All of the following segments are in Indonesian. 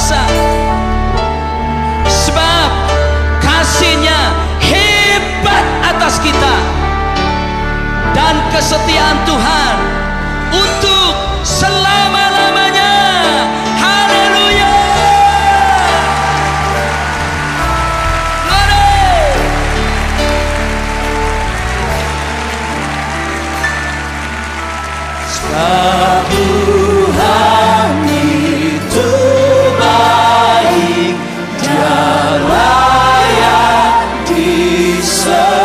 kuasa. Sebab kasih-Nya hebat atas kita, dan kesetiaan Tuhan untuk selama-lamanya. Haleluya. Sebab Tuhan itu baik, Dia layak disembah.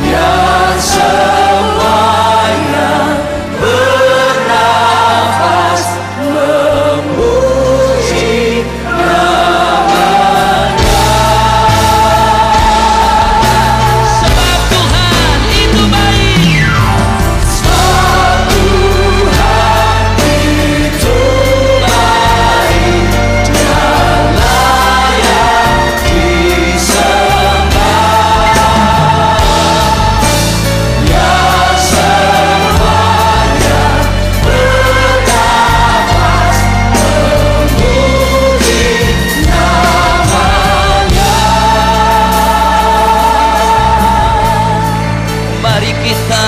Biar semua yang bernafas memuji nama-Nya. Sebab Tuhan itu baik. Sebab Tuhan itu baik, Dia layak disembah. Biar semuanya bernafas memuji nama-Nya. Mari kita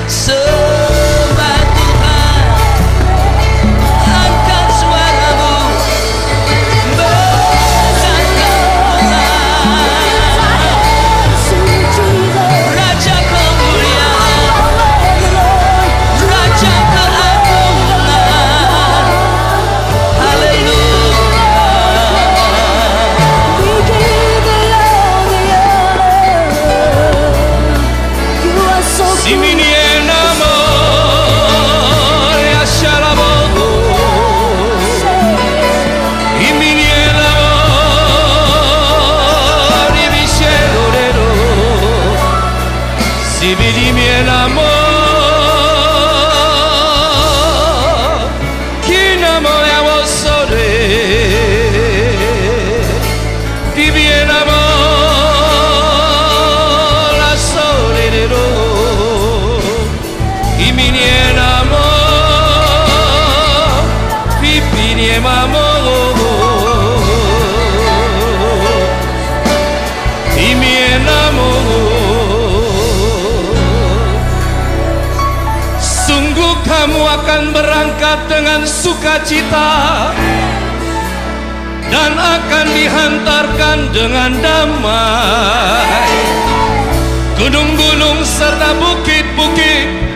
sembah Tuhan. Angkat suaramu, Raja kemuliaan, Raja keagungan. Haleluya. Simini namo ya shalabo, imini namo di visherero, simini namo kinamo ya wasore, di namo la sorero. Iminienamo, pipiniemamo, imienamo. Sungguh kamu akan berangkat dengan sukacita dan akan dihantarkan dengan damai. Gunung-gunung serta bukit-bukit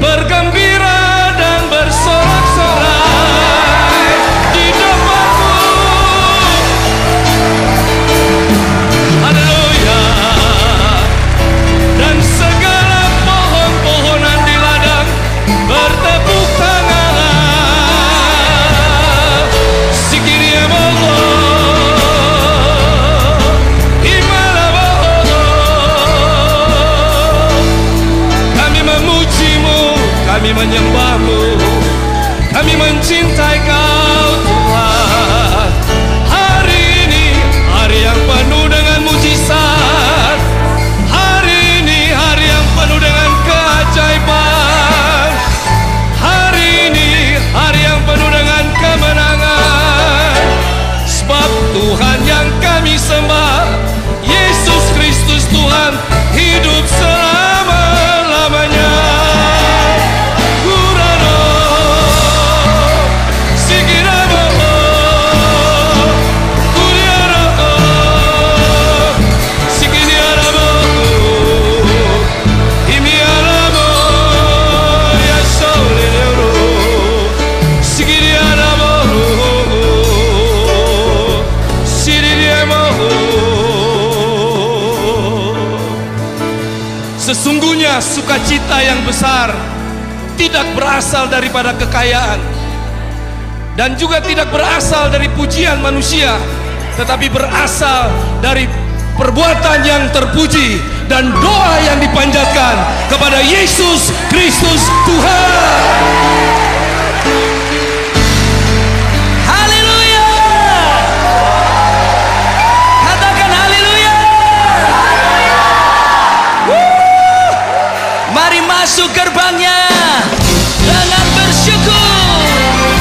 bergembira dan bersorak-sorai di depanmu. Haleluya. Dan segala pohon-pohonan di ladang bertepuk tangan. Sikiria mogo, imala mogo. Kami memujimu, kami menyembahmu, kami mencintai Kau Tuhan. Hari ini hari yang penuh dengan mujizat, hari ini hari yang penuh dengan keajaiban, hari ini hari yang penuh dengan kemenangan. Sebab Tuhan yang kami sembah, Yesus Kristus Tuhan, hidup selama-lamanya. Sesungguhnya sukacita yang besar tidak berasal daripada kekayaan dan juga tidak berasal dari pujian manusia, tetapi berasal dari perbuatan yang terpuji dan doa yang dipanjatkan kepada Yesus Kristus Tuhan. Haleluya! Katakan haleluya! Mari masuk gerbangnya dengan bersyukur.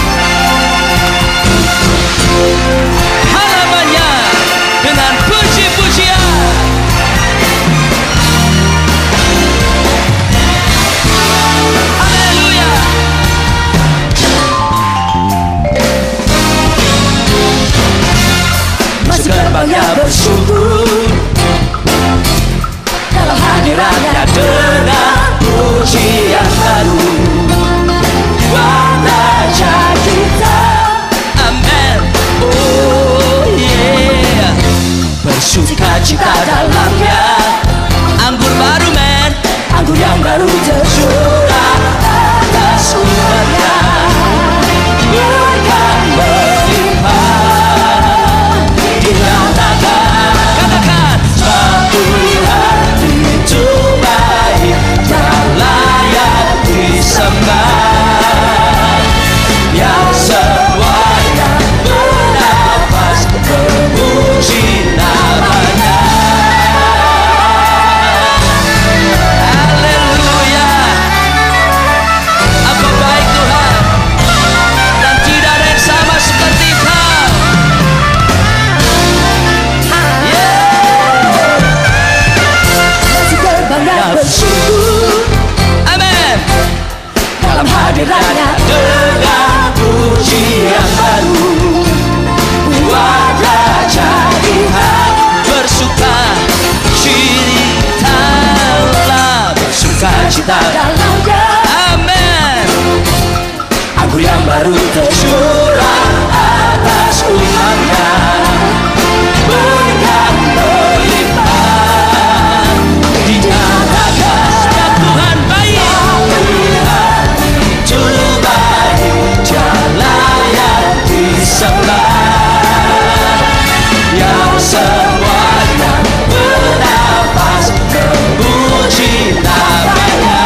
semuanya bernafas memuji nama-Nya.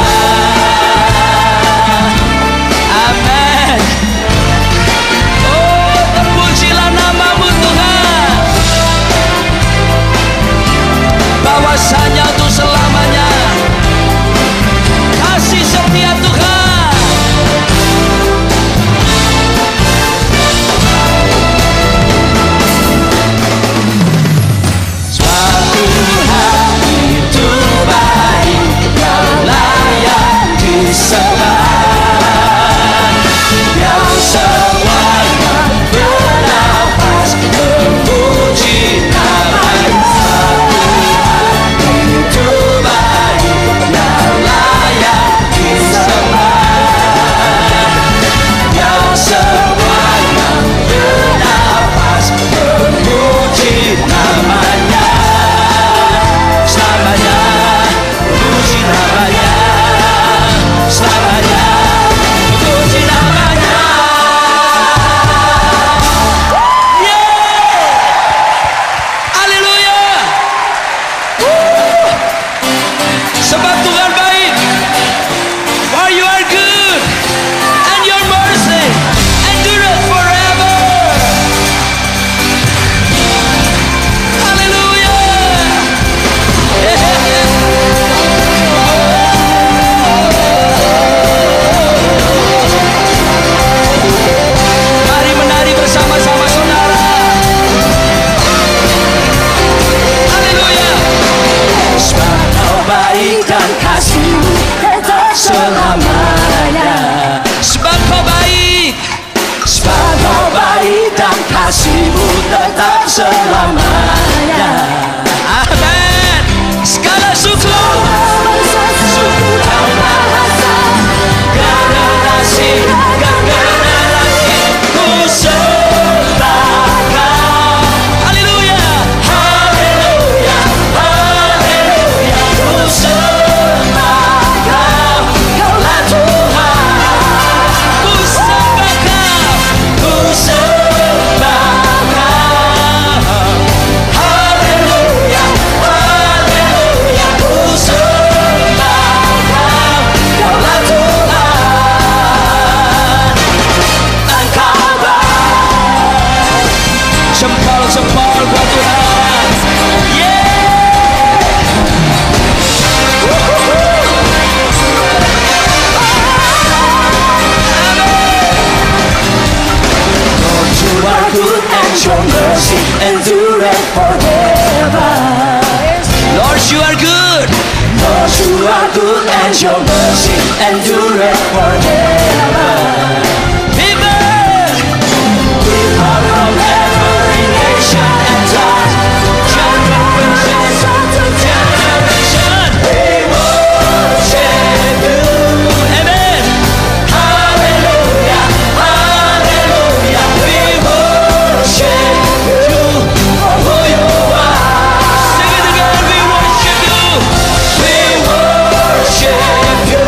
Amin. Oh, terpujilah nama-Mu Tuhan, bahwasanya untuk selamanya kasih setia Tuhan. Suatu hari itu baik yang layak disembah, yang semuanya bernafas memuji nama-Nya. Itu baik yang layak disembah, yang semuanya bernafas memuji nama-Nya. Selamanya memuji nama-Nya, selamanya memuji nama-Nya. Yeah! Haleluya! Sebab Tuhan baik, for you are good, and your mercy endureth forever. Haleluya! Mari menari bersama-sama saudara. Haleluya! Sebab Kau baik dan kasih-Mu tetap selamanya. Sebab Kau baik, sebab Kau baik dan kasih-Mu tetap selamanya. Amin. Segala suku, suku dan bahasa, generasi ke generasi ku sembah Kau. Haleluya, haleluya, haleluya, ku sembah Kau. Kaulah Tuhan, ku sembah Kau, ku sembah Kau. Haleluya, haleluya, ku sembah Kau. Kaulah Tuhan, Engkau baik. Jempol-jempol buat Tuhan. Lord, you are good and your mercy endureth forever. Lord, you are good. Lord, you are good and your mercy endureth forever. People from every nation and tongue, generation to generation, we worship you. Amen. Hallelujah, hallelujah, we worship you for who you are. Sing it again, we worship you. We worship you.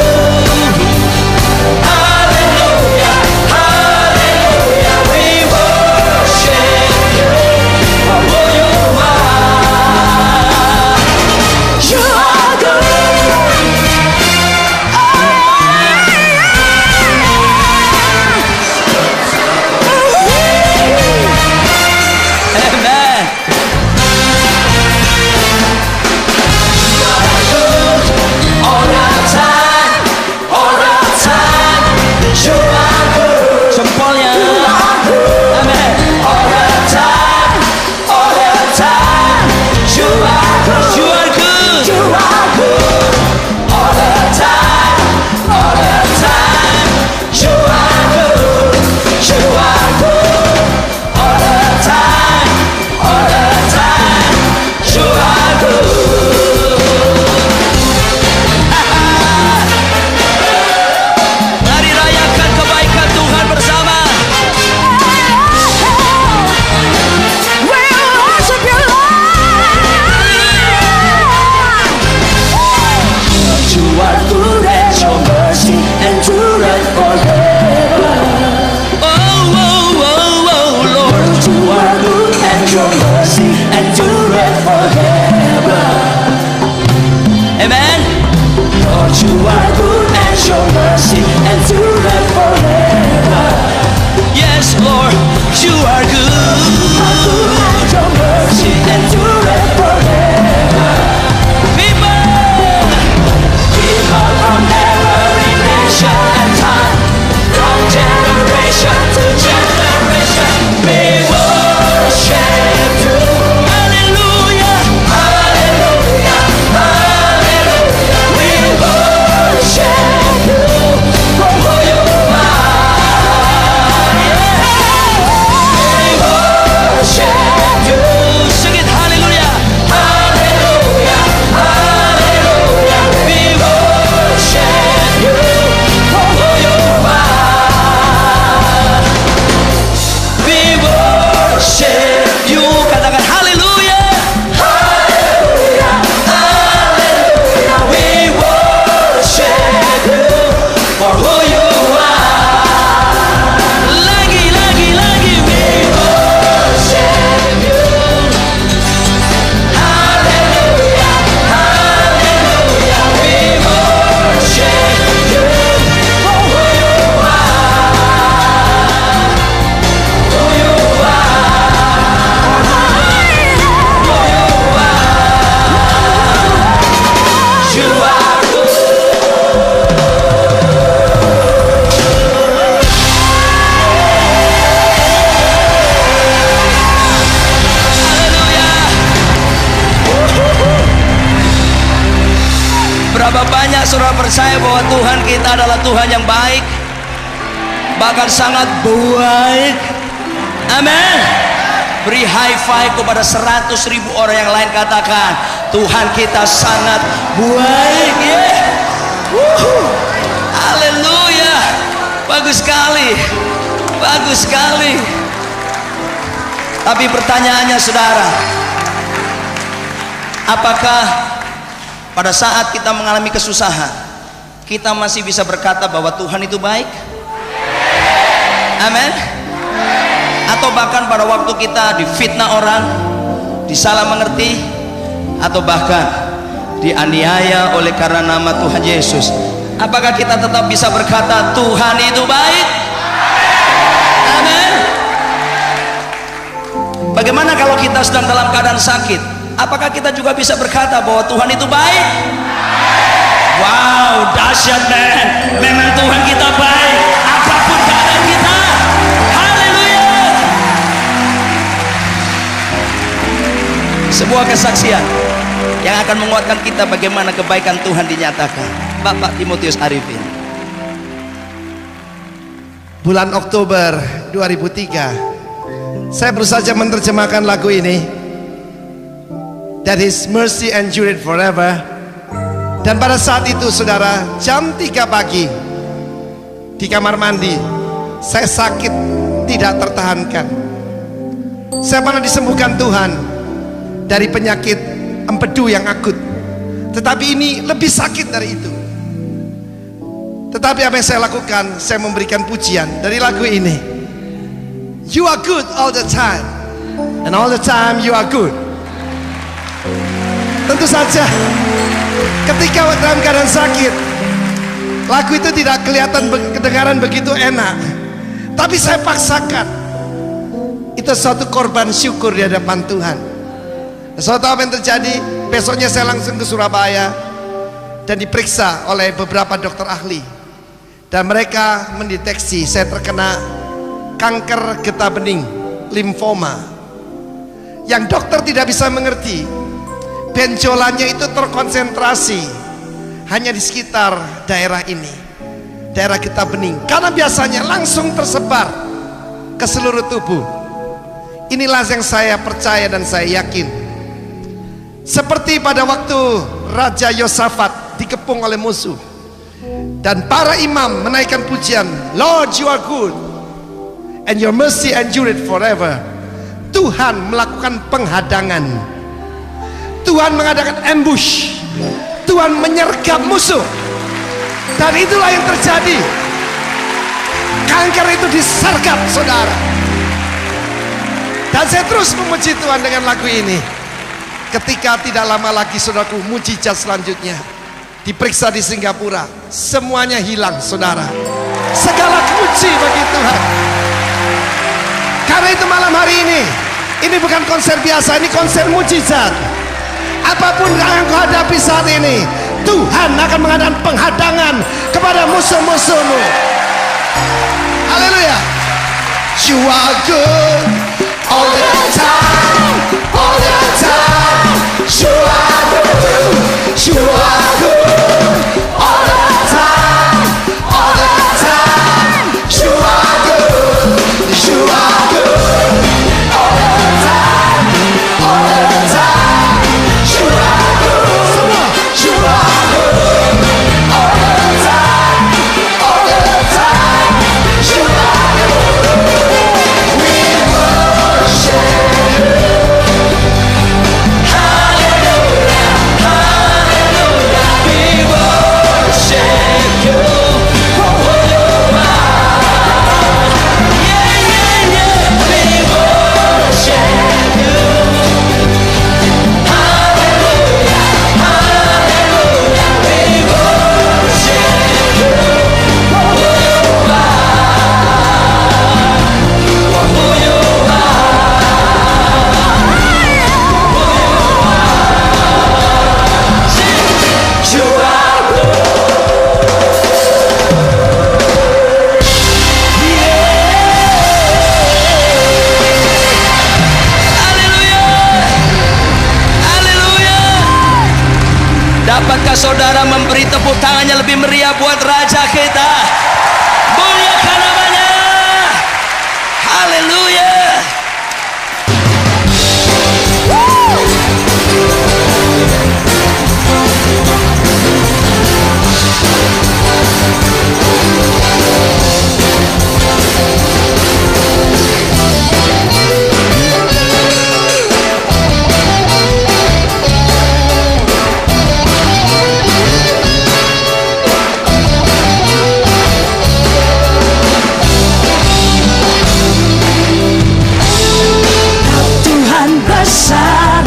You are good and your mercy endureth forever. Yes, Lord, you are good. And your mercy endureth forever. People from every nation and time, from generation to generation, we worship you. Hallelujah, hallelujah, hallelujah. We worship you for who you are. Yeah. We worship you. Sing it, hallelujah, hallelujah, hallelujah. We worship you for who you are. We worship you. Katakan hallelujah, hallelujah, hallelujah. We worship you for who you are. Lagi, lagi, lagi. We worship you. Hallelujah, hallelujah. We worship you for who you are. Who you are. Who you are. You are good. Haleluya. Berapa banyak saudara percaya bahwa Tuhan kita adalah Tuhan yang baik, bahkan sangat baik. Amin. Beri high five kepada 100.000 orang yang lain, katakan Tuhan kita sangat baik. Haleluya. Bagus sekali, bagus sekali. Tapi pertanyaannya saudara, apakah pada saat kita mengalami kesusahan kita masih bisa berkata bahwa Tuhan itu baik? Amin. Atau bahkan pada waktu kita difitnah orang, disalah mengerti, atau bahkan dianiaya oleh karena nama Tuhan Yesus, apakah kita tetap bisa berkata Tuhan itu baik? Amin. Bagaimana kalau kita sedang dalam keadaan sakit? Apakah kita juga bisa berkata bahwa Tuhan itu baik? Wow, dahsyat men. Memang Tuhan kita baik apapun keadaan kita. Haleluya. Sebuah kesaksian yang akan menguatkan kita bagaimana kebaikan Tuhan dinyatakan. Bapak Timotius Arifin. Bulan Oktober 2003 saya baru saja menerjemahkan lagu ini, That His mercy endureth forever. Dan pada saat itu saudara, jam 3 pagi di kamar mandi, saya sakit tidak tertahankan. Saya pernah disembuhkan Tuhan dari penyakit empedu yang akut, tetapi ini lebih sakit dari itu. Tetapi apa yang saya lakukan, saya memberikan pujian dari lagu ini. You are good all the time, and all the time you are good. Tentu saja ketika dalam keadaan sakit, lagu itu tidak kelihatan kedengaran begitu enak, tapi saya paksakan. Itu suatu korban syukur di hadapan Tuhan. Suatu apa yang terjadi, besoknya saya langsung ke Surabaya dan diperiksa oleh beberapa dokter ahli, dan mereka mendeteksi saya terkena kanker getah bening, limfoma, yang dokter tidak bisa mengerti. Benjolannya itu terkonsentrasi hanya di sekitar daerah ini, daerah getah bening, karena biasanya langsung tersebar ke seluruh tubuh. Inilah yang saya percaya dan saya yakin. Seperti pada waktu Raja Yosafat dikepung oleh musuh dan para imam menaikkan pujian, Lord you are good and your mercy endureth forever. Tuhan melakukan penghadangan, Tuhan mengadakan ambush, Tuhan menyergap musuh, dan itulah yang terjadi. Kanker itu disergap saudara. Dan saya terus memuji Tuhan dengan lagu ini. Ketika tidak lama lagi saudaraku, mujizat selanjutnya diperiksa di Singapura, semuanya hilang, saudara. Segala puji bagi Tuhan. Karena itu malam hari ini bukan konser biasa, ini konser mujizat. Apapun yang kau hadapi saat ini, Tuhan akan mengadakan penghadangan kepada musuh-musuhmu. Haleluya. You are good all the time, all the time. You are good, you are good all the time, all the time. You are good, you are good all the time, all the time. You are good, you are good all the time, all the time. You are good. We worship you. Hallelujah, hallelujah. We worship you for who you are. Yeah, yeah, yeah. We worship you. Hallelujah, hallelujah. We worship you for who you are. For who you are. You are good. Haleluya. Haleluya. Dapatkah saudara memberi tepuk tangannya lebih meriah buat Raja kita? Muliakan namanya. Haleluya. Tuhan besar,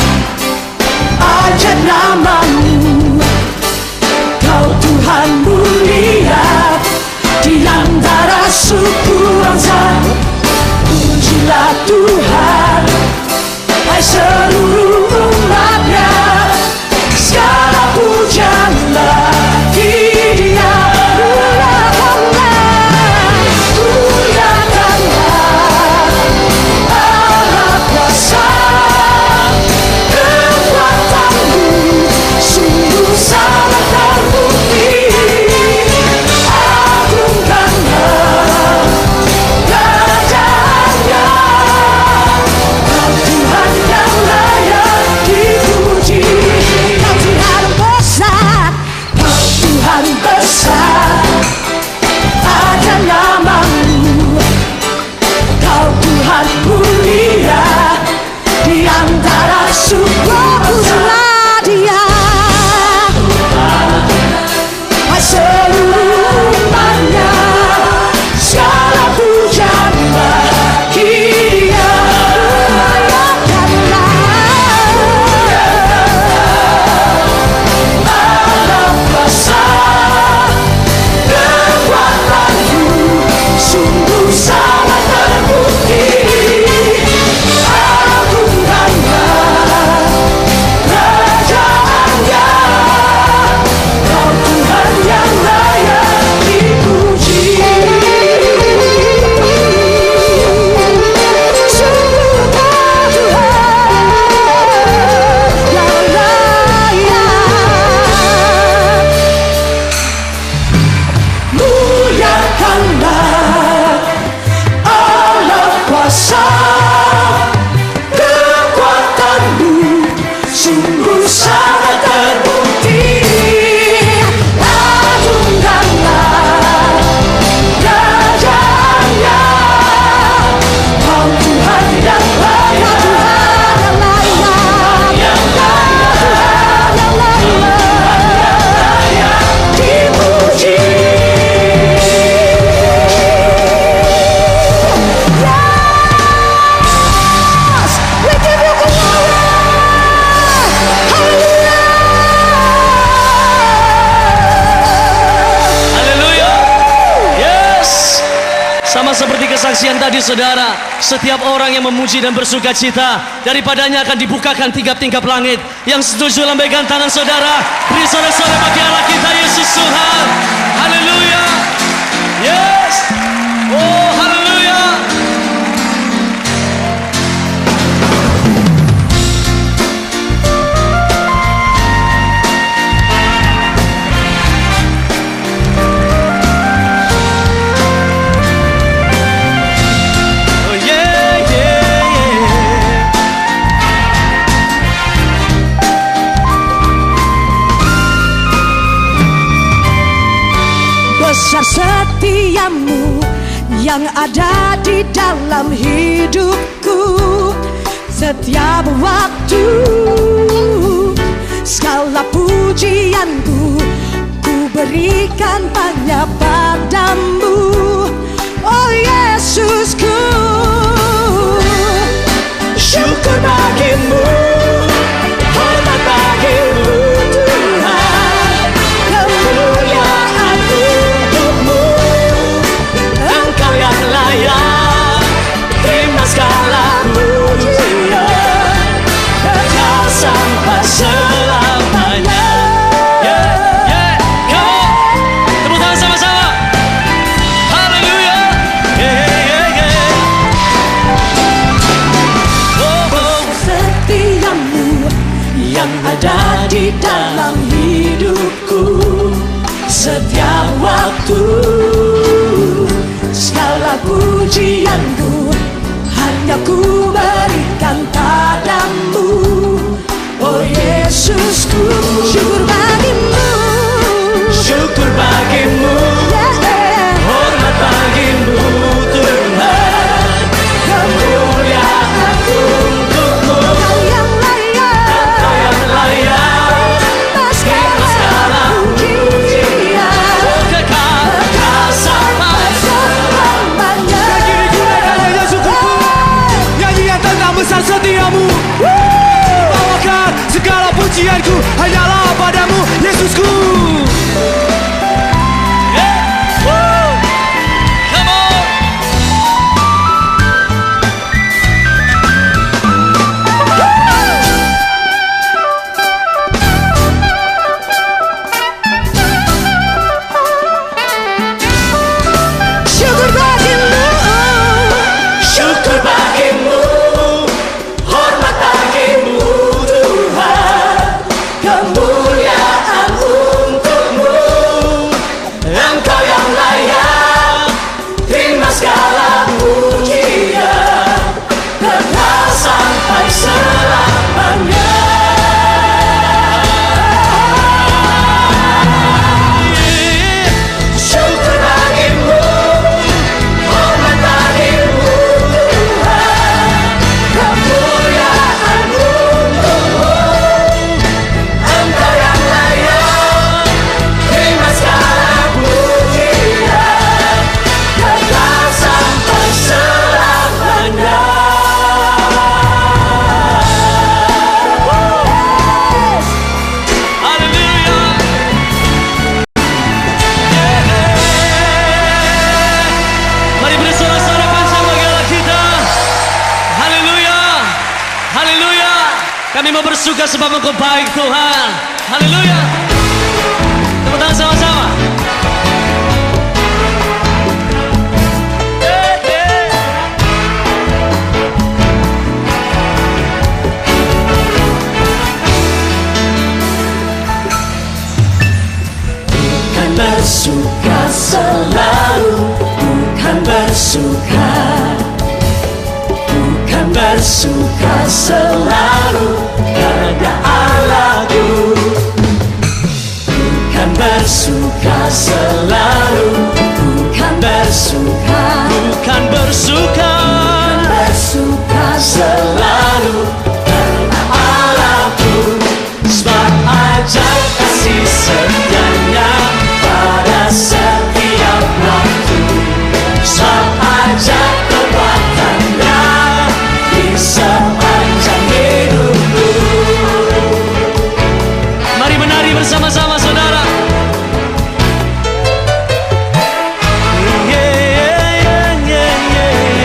aja namamu. Kau Tuhan mulia di antara suku bangsa. Pujilah Tuhan, hai seluruh umatnya. Segala pujianlah Dia. Muliakanlah Allah kuasa, kekuatanmu sungguh sangat terbukti. Agungkanlah kerajaannya, Kau Tuhan yang layak dipuji. Kau Tuhan besar, Kau Tuhan besar, ada namamu. Kau Tuhan mulia di antara suku bangsa. Dia hai seluruh umatnya. Segala pujianlah Dia. Allah kuasa, kekuatanmu sungguh sangat terbukti. Agungkanlah kerajaannya, Kau Tuhan yang layak dipuji. Sungguh Kau Tuhan yang layak. Muliakanlah Allah kuasa, kekuatanmu sungguh sangat terbukti. Agungkanlah kerajaannya, Kau Tuhan yang layak. Yang layak dipuji. Yes, we give you glory. Hallelujah. siang tadi saudara, setiap orang yang memuji dan bersuka cita, daripadanya akan dibukakan tingkap-tingkap langit. Yang setuju lambaikan tangan saudara, beri sorak-sorai bagi Allah kita Yesus Tuhan. Haleluya. Yes. Oh haleluya. Besar setiamu yang ada di dalam hidupku. Setiap waktu segala pujianku ku berikan hanya padamu, oh Yesusku. Syukur bagimu, hormat bagimu Tuhan, kemuliaan untukmu. Engkau yang layak terima segala pujian, kekal sampai selamanya. Tepuk tangan sama-sama. Haleluya. Setiamu yang ada di dalam hidupku. Setiap waktu segala pujianku hanya ku berikan padamu, oh Yesusku. Syukur bagimu, Syukur bagimu, hormat bagimu Tuhan, kemuliaan untukmu. Kau yang layak segala pujian, Kekal sampai selamanya. Nyanyian tentang besar setiamu. Bawakan segala pujianku hanyalah padamu Yesusku. Come on. Syukur bagimu, Syukur bagimu, hormat bagimu Tuhan, kemuliaan untukmu. Engkau yang layak terima segala pujian, kekal sampai selamanya. Syukur bagimu, hormat bagimu Tuhan, kemuliaan untukmu. Engkau yang layak terima segala pujian, kekal sampai selamanya. Haleluya. Mari beri sorak-sorai kencang bagi Allah kita. Haleluya. Haleluya. Kami mau bersuka sebab Engkau baik Tuhan. Haleluya. Tepuk tangan sama-sama. bukan bersuka selalu, bukan bersuka, bukan bersuka selalu pada Allahku, bukan bersuka selalu, bukan bersuka, Bukan bersuka, bersuka selalu karena Allahku, sebab ajaib kasih setianya pada setiap waktu, sebab ajaib kekuatannya di sepanjang hidupku. Mari menari bersama-sama saudara. Yeah, yeah, yeah, yeah, yeah.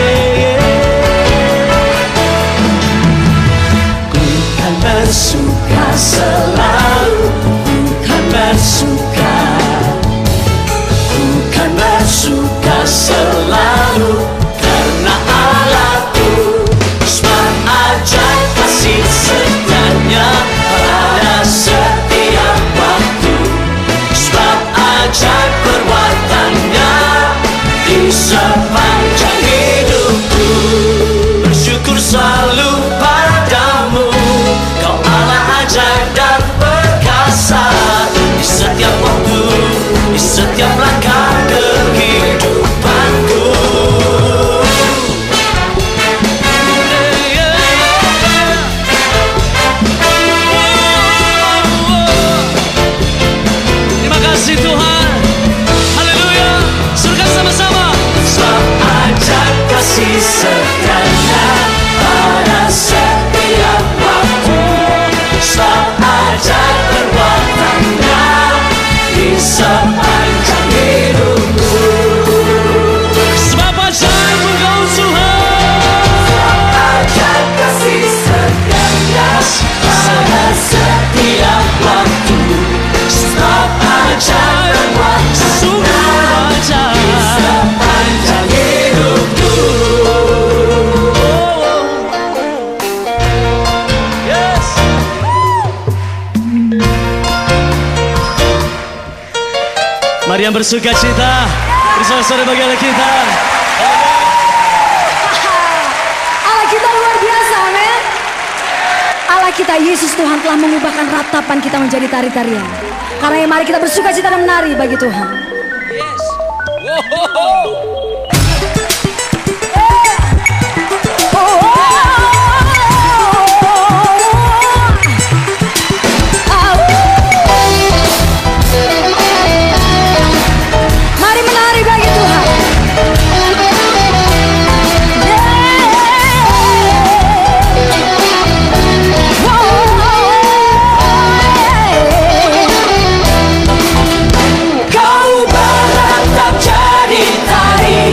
selalu padamu. Kau Allah ajaib dan perkasa, di setiap waktu, di setiap langkah kehidupanku. Terima kasih Tuhan. Haleluya. Surga sama-sama. Sebab ajaib kasih setianya pada setiap waktu. Sebab ajaib perbuatannya di sepanjang hidupku. Sebab ajaib Engkau Tuhan. Ajaib kasih setianya pada setiap waktu. Sebab ajaib perbuatannya di sepanjang hidupku. Yes. Mari yang bersuka cita bersama-sama bagi Allah kita. Allah kita luar biasa, amin. Allah kita Yesus Tuhan telah mengubahkan ratapan kita menjadi tari-tarian. Karena mari kita bersuka cita dan menari bagi Tuhan. Yes. Mari menari bagi Tuhan. Kau beratap jadi tarian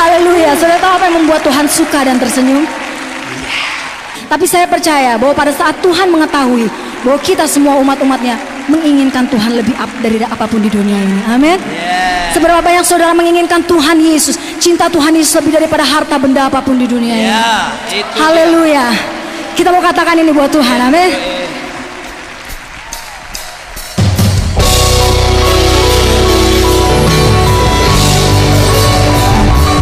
Haleluya. Saudara tahu apa yang membuat Tuhan suka dan tersenyum? Tapi saya percaya bahwa pada saat Tuhan mengetahui bahwa kita semua umat-umatnya menginginkan Tuhan lebih dari apapun di dunia ini. Amin. Seberapa banyak saudara menginginkan Tuhan Yesus, cinta Tuhan Yesus lebih daripada harta benda apapun di dunia ini. Haleluya. Kita mau katakan ini buat Tuhan. Amin.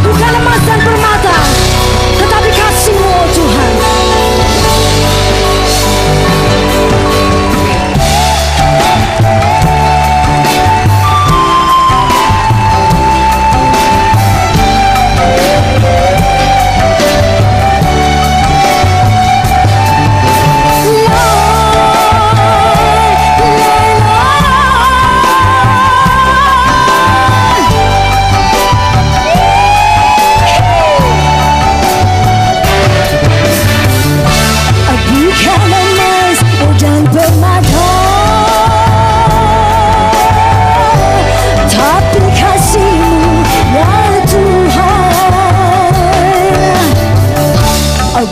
Bukan emas dan permata, tetapi kasih-Mu, oh Tuhan.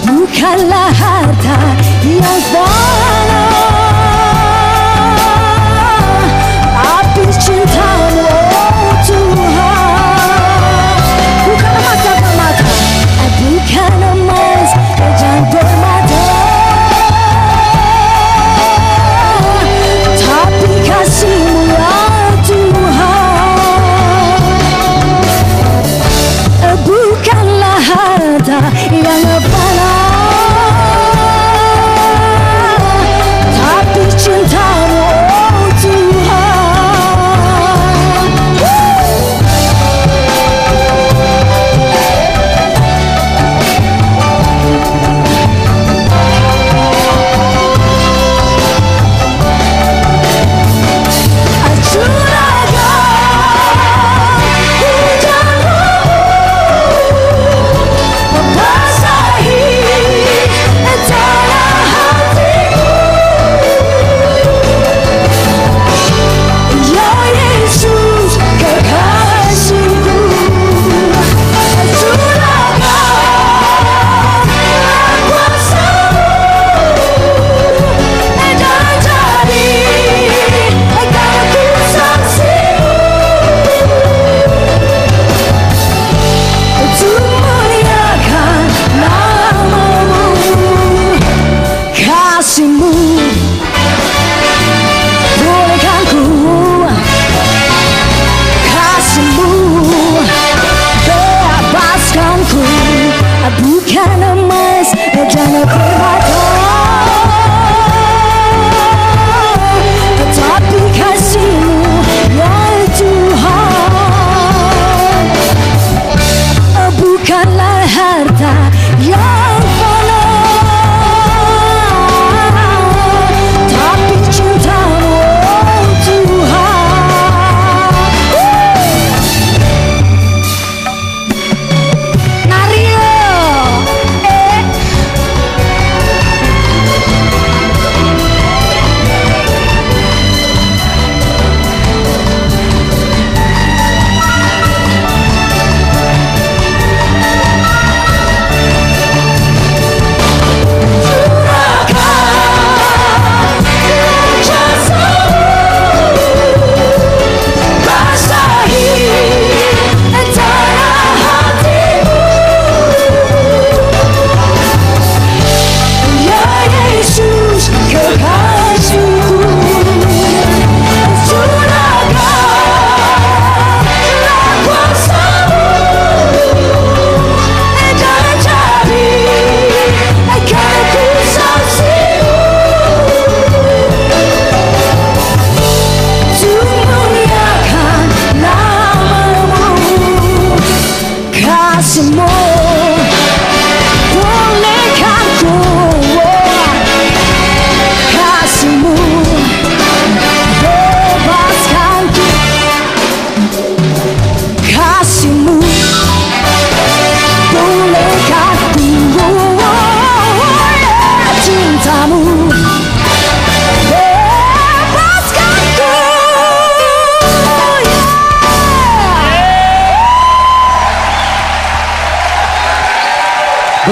Bukanlah harta yang fana, tapi cinta-Mu, oh Tuhan. Bukan emas dan permata, bukan emas dan permata, tapi kasih-Mu, ya Tuhan. Bukanlah harta yang fana, bukan emas dan permata, tapi kasih-Mu, ya Tuhan. Bukanlah harta yang fana, tapi cinta-Mu, oh Tuhan. Nario.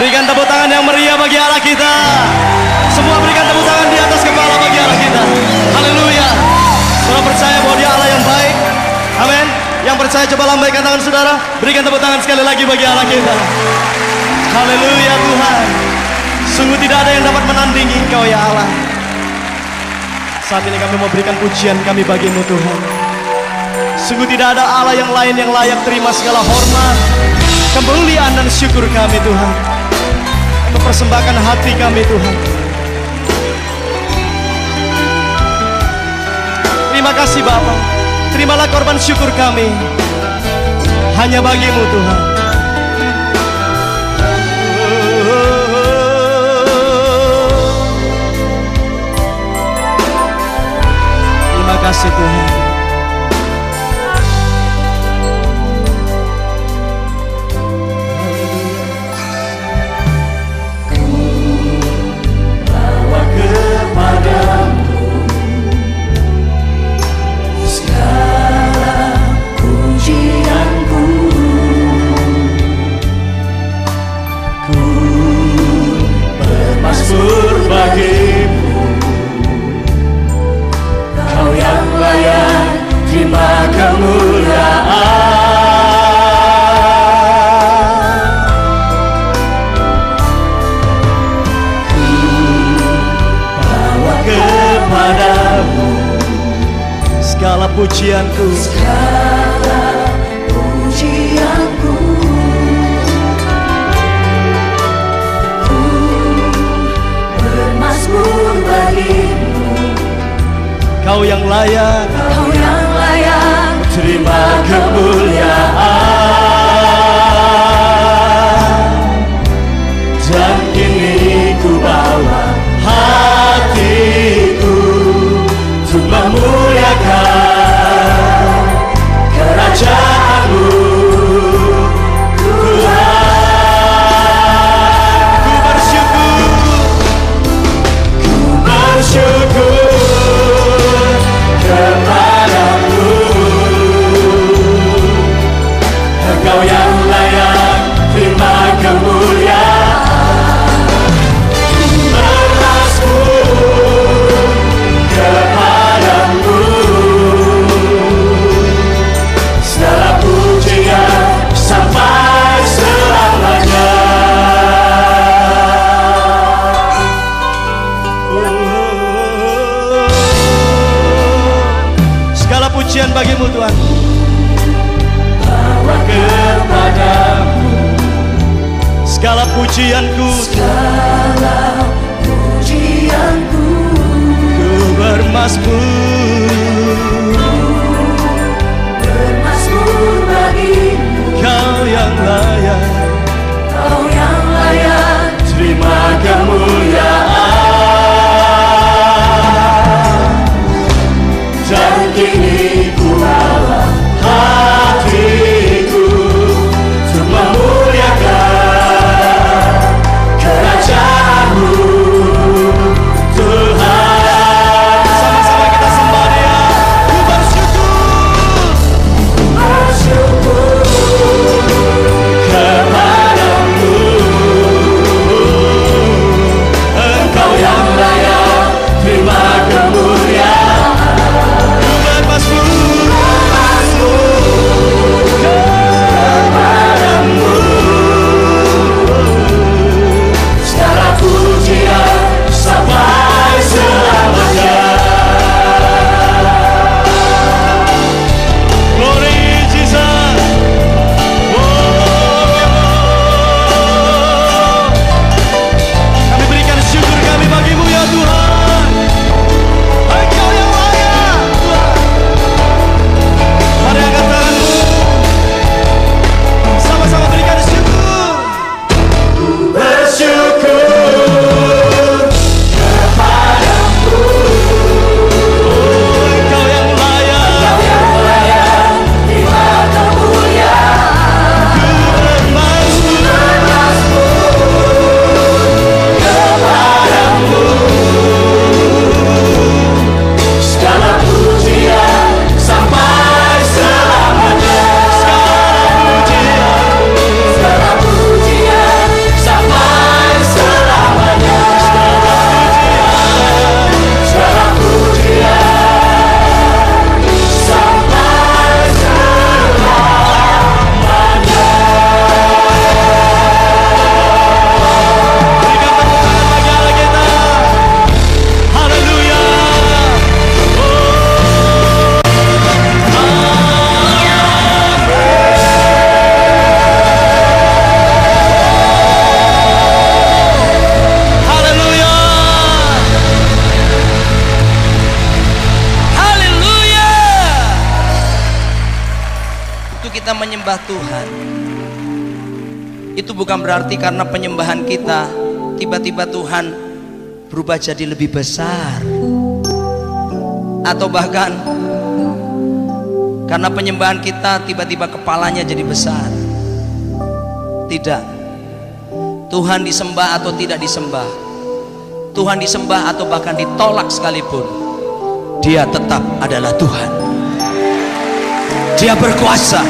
Berikan tepuk tangan yang meriah bagi Allah kita. Semua berikan tepuk tangan di atas kepala bagi Allah kita. Haleluya. Saudara percaya bahwa Dia Allah yang baik. Amin. Yang percaya coba lambaikan tangan saudara. Berikan tepuk tangan sekali lagi bagi Allah kita. Haleluya Tuhan. Sungguh tidak ada yang dapat menandingi Engkau ya Allah. Saat ini kami mau berikan pujian kami bagimu Tuhan. Sungguh tidak ada Allah yang lain yang layak terima segala hormat, kemuliaan dan syukur kami Tuhan. Kami persembahkan hati kami Tuhan. Terima kasih Bapa. Terimalah korban syukur kami hanya bagimu Tuhan. Terima kasih Tuhan. Segala pujianku, segala pujianku, ku bermazmur bagimu. Kau yang layak, Kau yang layak terima kemuliaan. Dan kini ku bawa hatiku untuk memuliakan kerajaanmu Tuhan. Ku bersyukur kepadamu. Engkau yang layak terima kemuliaan. Pujian bagimu Tuhan. Bawa kepadamu segala pujianku, segala pujianku, ku bermazmur bagimu. Kau yang layak, Kau yang layak terima kemuliaan. Dan kini ku bawa hatiku untuk memuliakan kerajaanmu Tuhan. Sama-sama kita sembah Dia. Ku bersyukur menyembah Tuhan, itu bukan berarti karena penyembahan kita tiba-tiba Tuhan berubah jadi lebih besar, atau bahkan karena penyembahan kita tiba-tiba kepalanya jadi besar. Tidak. Tuhan disembah atau tidak disembah, Tuhan disembah atau bahkan ditolak sekalipun, Dia tetap adalah Tuhan. Dia berkuasa,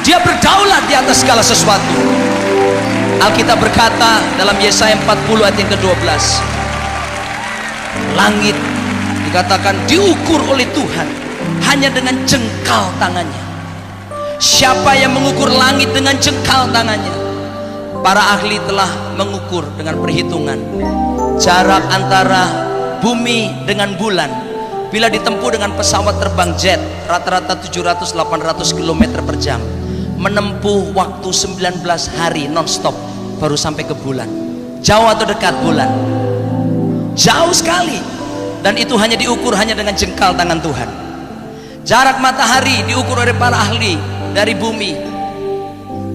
Dia berdaulat di atas segala sesuatu. Alkitab berkata dalam Yesaya 40 ayat yang ke-12, langit dikatakan diukur oleh Tuhan hanya dengan jengkal tangannya. Siapa yang mengukur langit dengan jengkal tangannya? Para ahli telah mengukur dengan perhitungan jarak antara bumi dengan bulan. Bila ditempuh dengan pesawat terbang jet rata-rata 700-800 km per jam, menempuh waktu 19 hari non-stop baru sampai ke bulan. Jauh atau dekat bulan? Jauh sekali. Dan itu hanya diukur hanya dengan jengkal tangan Tuhan. Jarak matahari diukur oleh para ahli dari bumi, 21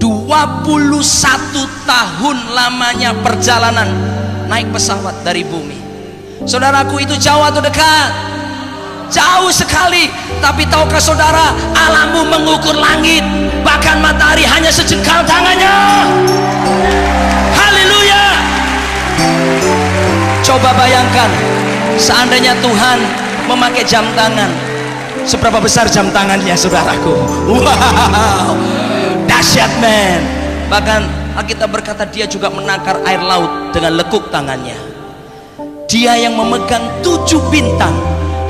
tahun lamanya perjalanan naik pesawat dari bumi. Saudaraku, itu jauh atau dekat? Jauh sekali. Tapi tahukah saudara, Allahmu mengukur langit bahkan matahari hanya sejengkal tangannya. Haleluya. Coba bayangkan, seandainya Tuhan memakai jam tangan, seberapa besar jam tangannya, saudaraku? Wow, dahsyat men. Bahkan kita berkata Dia juga menakar air laut dengan lekuk tangannya. Dia yang memegang 7 bintang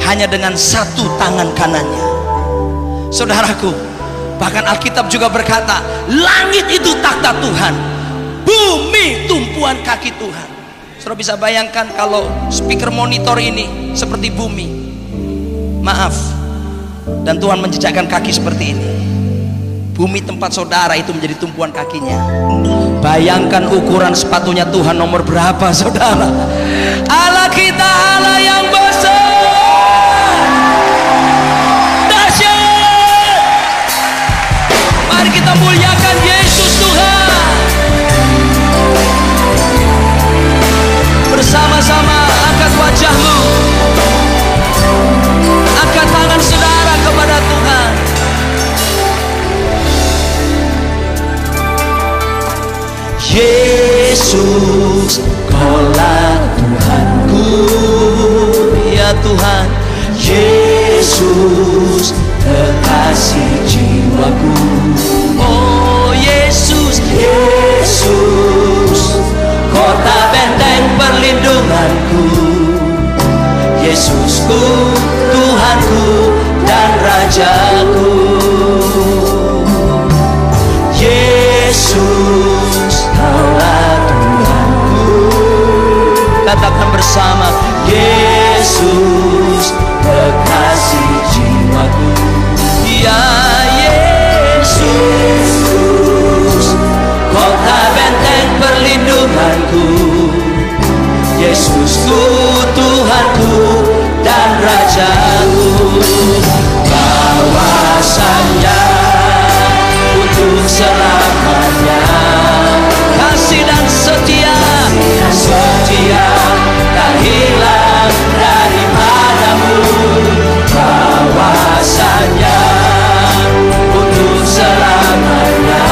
hanya dengan 1 tangan kanannya. Saudaraku, bahkan Alkitab juga berkata langit itu takhta Tuhan, bumi tumpuan kaki Tuhan. Saudara bisa bayangkan kalau speaker monitor ini seperti bumi, maaf, dan Tuhan menjejakkan kaki seperti ini, bumi tempat saudara itu menjadi tumpuan kakinya. Bayangkan ukuran sepatunya Tuhan nomor berapa, saudara. Allah kita Allah yang besar, dahsyat. Mari kita muliakan Yesus Tuhan. Bersama-sama angkat wajahmu, angkat tangan saudara kepada Tuhan. Yesus, Kaulah Tuhanku, ya Tuhan. Yesus, kekasih jiwaku. Oh Yesus, Yesus, kota benteng perlindunganku. Yesusku, Tuhanku dan Rajaku. Yesus, Kaulah Tuhanku. Katakan bersama, Yesus, kekasih jiwaku. Ya Yesus, kota benteng perlindunganku. Yesusku, Tuhanku dan Rajaku. Kawasannya untuk selamanya, kasih dan setia, setia tak hilang daripadamu. Kawasannya untuk selamanya,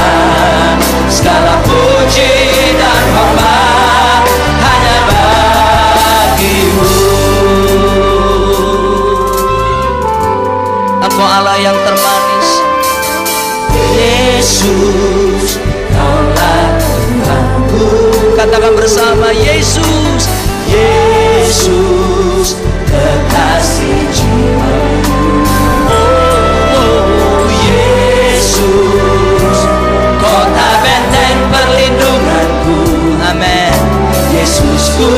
segala puji dan hormat hanya bagimu. Engkau Allah yang termanis, Yesus, Kaulah Tuhanku. Katakan bersama, Yesus, Yesus, kekasih jiwaku. Oh Yesus, kota benteng perlindunganku. Amin. Yesusku,